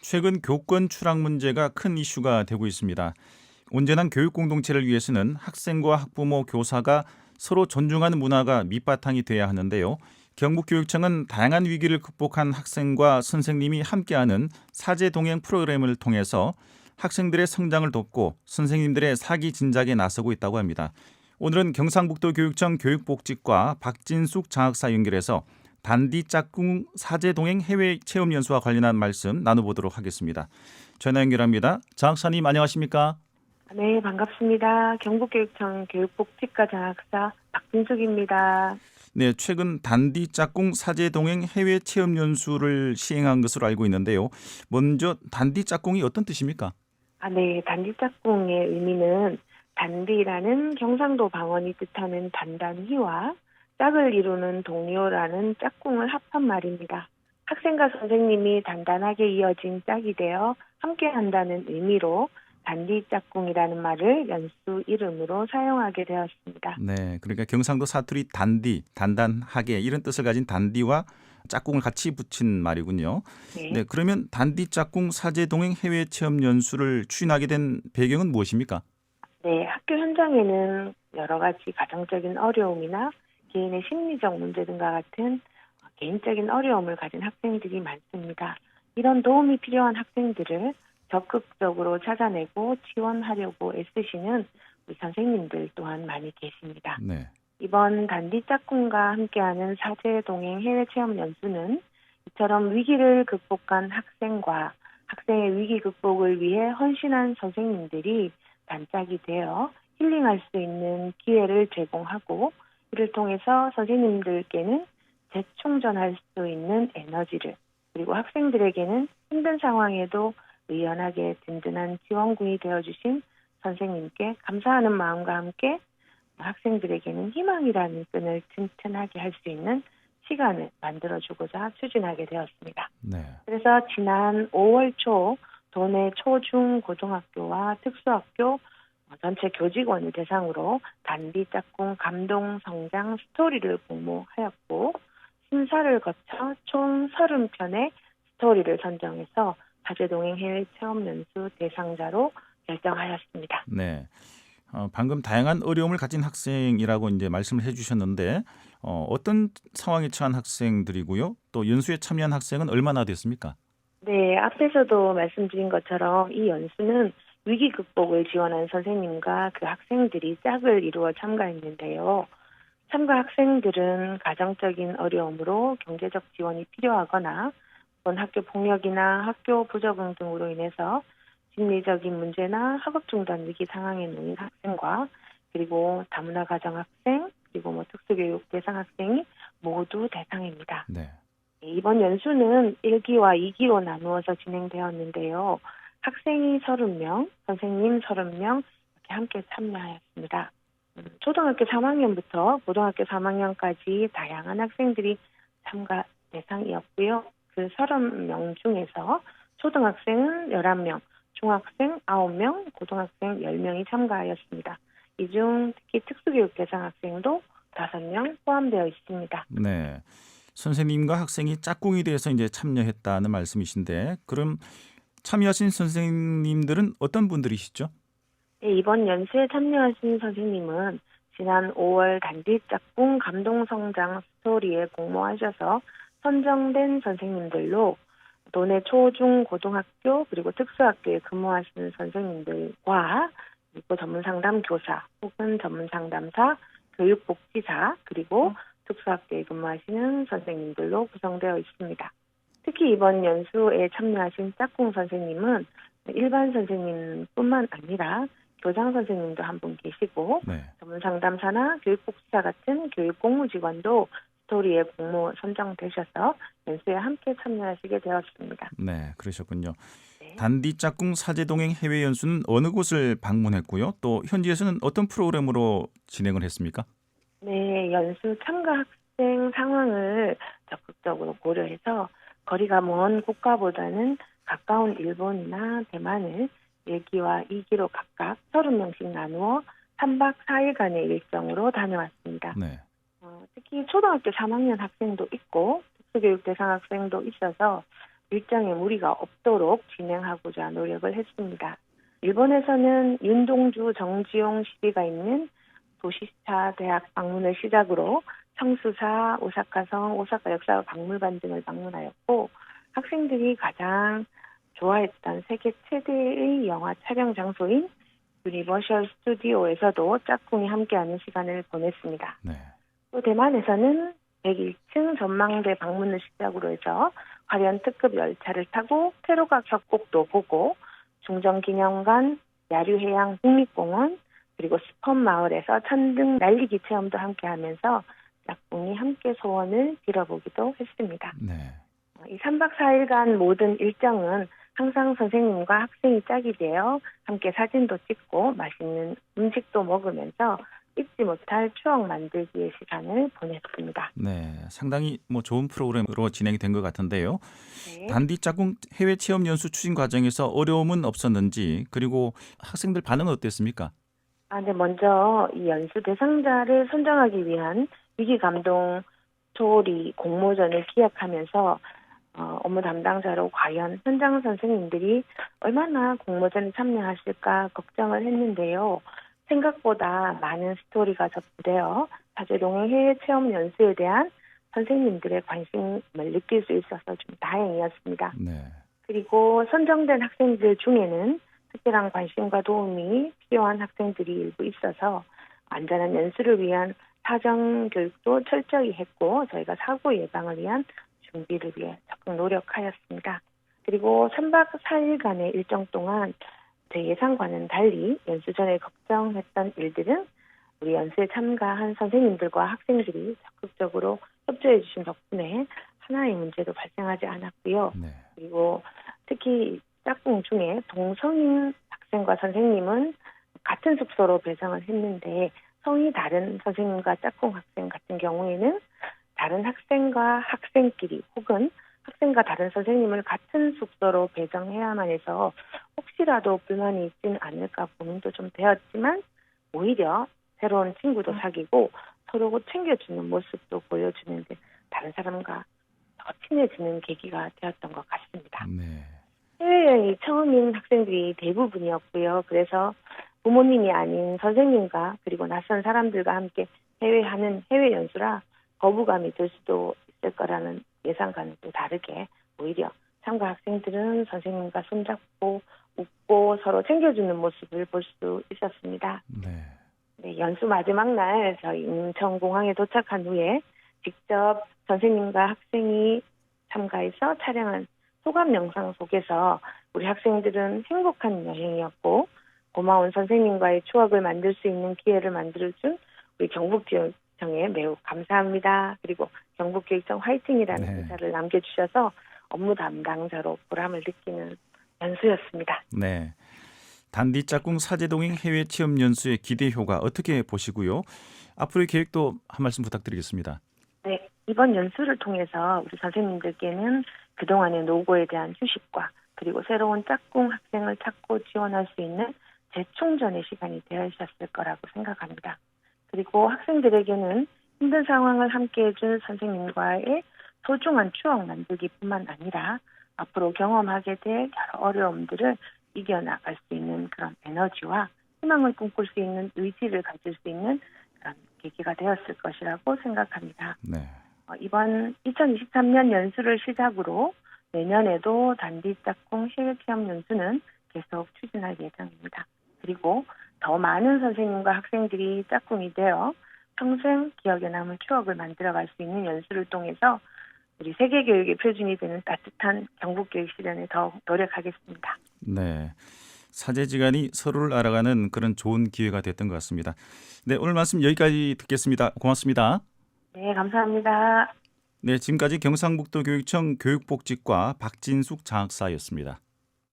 최근 교권 추락 문제가 큰 이슈가 되고 있습니다. 온전한 교육 공동체를 위해서는 학생과 학부모, 교사가 서로 존중하는 문화가 밑바탕이 돼야 하는데요. 경북교육청은 다양한 위기를 극복한 학생과 선생님이 함께하는 사제 동행 프로그램을 통해서 학생들의 성장을 돕고 선생님들의 사기 진작에 나서고 있다고 합니다. 오늘은 경상북도 교육청 교육복지과 박진숙 장학사 연결해서 단디 짝꿍 사제 동행 해외 체험 연수와 관련한 말씀 나눠보도록 하겠습니다. 전화 연결합니다. 장학사님 안녕하십니까? 네, 반갑습니다. 경북교육청 교육복지과 장학사 박진숙입니다. 네, 최근 단디 짝꿍 사제 동행 해외 체험 연수를 시행한 것으로 알고 있는데요. 먼저 단디 짝꿍이 어떤 뜻입니까? 네, 단디짝꿍의 의미는 단디라는 경상도 방언이 뜻하는 단단히와 짝을 이루는 동료라는 짝꿍을 합한 말입니다. 학생과 선생님이 단단하게 이어진 짝이 되어 함께한다는 의미로 단디짝꿍이라는 말을 연수 이름으로 사용하게 되었습니다. 네, 그러니까 경상도 사투리 단디, 단단하게 이런 뜻을 가진 단디와 짝꿍을 같이 붙인 말이군요. 네. 네, 그러면 단디 짝꿍 사제 동행 해외 체험 연수를 추진하게 된 배경은 무엇입니까? 네, 학교 현장에는 여러 가지 가정적인 어려움이나 개인의 심리적 문제 등과 같은 개인적인 어려움을 가진 학생들이 많습니다. 이런 도움이 필요한 학생들을 적극적으로 찾아내고 지원하려고 애쓰시는 우리 선생님들 또한 많이 계십니다. 네. 이번 단디 짝꿍과 함께하는 사제 동행 해외 체험 연수는 이처럼 위기를 극복한 학생과 학생의 위기 극복을 위해 헌신한 선생님들이 단짝이 되어 힐링할 수 있는 기회를 제공하고 이를 통해서 선생님들께는 재충전할 수 있는 에너지를 그리고 학생들에게는 힘든 상황에도 의연하게 든든한 지원군이 되어주신 선생님께 감사하는 마음과 함께 학생들에게는 희망이라는 끈을 튼튼하게 할 수 있는 시간을 만들어주고자 추진하게 되었습니다. 네. 그래서 지난 5월 초 도내 초, 중, 고등학교와 특수학교 전체 교직원을 대상으로 단디 짝꿍 감동 성장 스토리를 공모하였고 심사를 거쳐 총 30편의 스토리를 선정해서 사제동행 해외 체험 연수 대상자로 결정하였습니다. 네. 방금 다양한 어려움을 가진 학생이라고 이제 말씀을 해주셨는데 어떤 상황에 처한 학생들이고요. 또 연수에 참여한 학생은 얼마나 됐습니까? 네, 앞에서도 말씀드린 것처럼 이 연수는 위기 극복을 지원한 선생님과 그 학생들이 짝을 이루어 참가했는데요. 참가 학생들은 가정적인 어려움으로 경제적 지원이 필요하거나 또는 학교 폭력이나 학교 부적응 등으로 인해서 심리적인 문제나 학업 중단 위기 상황에 놓인 학생과 그리고 다문화 가정 학생 그리고 특수교육 대상 학생이 모두 대상입니다. 네. 이번 연수는 1기와 2기로 나누어서 진행되었는데요. 학생이 30명, 선생님 30명 이렇게 함께 참여하였습니다. 초등학교 3학년부터 고등학교 3학년까지 다양한 학생들이 참가 대상이었고요. 그 30명 중에서 초등학생은 11명, 중학생 9명, 고등학생 10명이 참가하였습니다. 이 중 특히 특수교육 대상 학생도 5명 포함되어 있습니다. 네. 선생님과 학생이 짝꿍이 돼서 이제 참여했다는 말씀이신데 그럼 참여하신 선생님들은 어떤 분들이시죠? 네, 이번 연수에 참여하신 선생님은 지난 5월 단디 짝꿍 감동성장 스토리에 공모하셔서 선정된 선생님들로 도내 초, 중, 고등학교 그리고 특수학교에 근무하시는 선생님들과 그리고 전문상담 교사 혹은 전문상담사, 교육복지사 그리고 특수학교에 근무하시는 선생님들로 구성되어 있습니다. 특히 이번 연수에 참여하신 짝꿍 선생님은 일반 선생님뿐만 아니라 교장 선생님도 한 분 계시고 네. 전문상담사나 교육복지사 같은 교육공무직원도 스토리에 공모 선정되셔서 연수에 함께 참여하시게 되었습니다. 네, 그러셨군요. 네. 단디 짝꿍 사제 동행 해외 연수는 어느 곳을 방문했고요. 또 현지에서는 어떤 프로그램으로 진행을 했습니까? 네, 연수 참가 학생 상황을 적극적으로 고려해서 거리가 먼 국가보다는 가까운 일본이나 대만을 1기와 2기로 각각 30명씩 나누어 3박 4일간의 일정으로 다녀왔습니다. 네. 특히 초등학교 3학년 학생도 있고 특수교육 대상 학생도 있어서 일정에 무리가 없도록 진행하고자 노력을 했습니다. 일본에서는 윤동주, 정지용 시비가 있는 도시스타 대학 방문을 시작으로 청수사, 오사카성, 오사카 역사 박물관 등을 방문하였고 학생들이 가장 좋아했던 세계 최대의 영화 촬영 장소인 유니버셜 스튜디오에서도 짝꿍이 함께하는 시간을 보냈습니다. 네. 또 대만에서는 101층 전망대 방문을 시작으로 해서 화려한 특급 열차를 타고 테러각 협곡도 보고 중정기념관, 야류해양 국립공원, 그리고 스펀마을에서 천등 날리기 체험도 함께하면서 짝꿍이 함께 소원을 빌어보기도 했습니다. 네. 이 3박 4일간 모든 일정은 항상 선생님과 학생이 짝이 되어 함께 사진도 찍고 맛있는 음식도 먹으면서 잊지 못할 추억 만들기의 시간을 보냈습니다. 네, 상당히 좋은 프로그램으로 진행이 된 것 같은데요. 네. 단디 짝꿍 해외 체험 연수 추진 과정에서 어려움은 없었는지, 그리고 학생들 반응은 어땠습니까? 네, 먼저 이 연수 대상자를 선정하기 위한 위기 감동 조리 공모전을 기획하면서 업무 담당자로 과연 현장 선생님들이 얼마나 공모전에 참여하실까 걱정을 했는데요. 생각보다 많은 스토리가 접수되어 사제동의 해외 체험 연수에 대한 선생님들의 관심을 느낄 수 있어서 좀 다행이었습니다. 네. 그리고 선정된 학생들 중에는 특별한 관심과 도움이 필요한 학생들이 일부 있어서 안전한 연수를 위한 사전 교육도 철저히 했고 저희가 사고 예방을 위한 준비를 위해 적극 노력하였습니다. 그리고 3박 4일간의 일정 동안 제 예상과는 달리 연수 전에 걱정했던 일들은 우리 연수에 참가한 선생님들과 학생들이 적극적으로 협조해 주신 덕분에 하나의 문제도 발생하지 않았고요. 네. 그리고 특히 짝꿍 중에 동성인 학생과 선생님은 같은 숙소로 배정을 했는데 성이 다른 선생님과 짝꿍 학생 같은 경우에는 다른 학생과 학생끼리 혹은 학생과 다른 선생님을 같은 숙소로 배정해야만 해서 혹시라도 불만이 있지는 않을까 고민도 좀 되었지만 오히려 새로운 친구도 사귀고 서로 챙겨주는 모습도 보여주는 데 다른 사람과 더 친해지는 계기가 되었던 것 같습니다. 네. 해외여행이 처음인 학생들이 대부분이었고요. 그래서 부모님이 아닌 선생님과 그리고 낯선 사람들과 함께 해외 연수라 거부감이 들 수도 있을 거라는 예상과는 또 다르게 오히려 참가 학생들은 선생님과 손잡고 웃고 서로 챙겨주는 모습을 볼 수 있었습니다. 네. 네, 연수 마지막 날 저희 인천공항에 도착한 후에 직접 선생님과 학생이 참가해서 촬영한 소감 영상 속에서 우리 학생들은 행복한 여행이었고 고마운 선생님과의 추억을 만들 수 있는 기회를 만들어준 우리 경북교육청에 매우 감사합니다. 그리고 경북교육청 화이팅이라는 네. 인사를 남겨주셔서 업무 담당자로 보람을 느끼는 연수였습니다. 네. 단디 짝꿍 사제동행 해외 체험 연수의 기대 효과 어떻게 보시고요? 앞으로의 계획도 한 말씀 부탁드리겠습니다. 네, 이번 연수를 통해서 우리 선생님들께는 그동안의 노고에 대한 휴식과 그리고 새로운 짝꿍 학생을 찾고 지원할 수 있는 재충전의 시간이 되셨을 거라고 생각합니다. 그리고 학생들에게는 힘든 상황을 함께해준 선생님과의 소중한 추억 만들기뿐만 아니라 앞으로 경험하게 될 여러 어려움들을 이겨나갈 수 있는 그런 에너지와 희망을 꿈꿀 수 있는 의지를 가질 수 있는 그런 계기가 되었을 것이라고 생각합니다. 네. 이번 2023년 연수를 시작으로 내년에도 단디 짝꿍 해외 체험 연수는 계속 추진할 예정입니다. 그리고 더 많은 선생님과 학생들이 짝꿍이 되어 평생 기억에 남을 추억을 만들어갈 수 있는 연수를 통해서 우리 세계 교육의 표준이 되는 따뜻한 경북교육 실현에 더욱 노력하겠습니다. 네. 사제지간이 서로를 알아가는 그런 좋은 기회가 됐던 것 같습니다. 네, 오늘 말씀 여기까지 듣겠습니다. 고맙습니다. 네, 감사합니다. 네, 지금까지 경상북도 교육청 교육복지과 박진숙 장학사였습니다.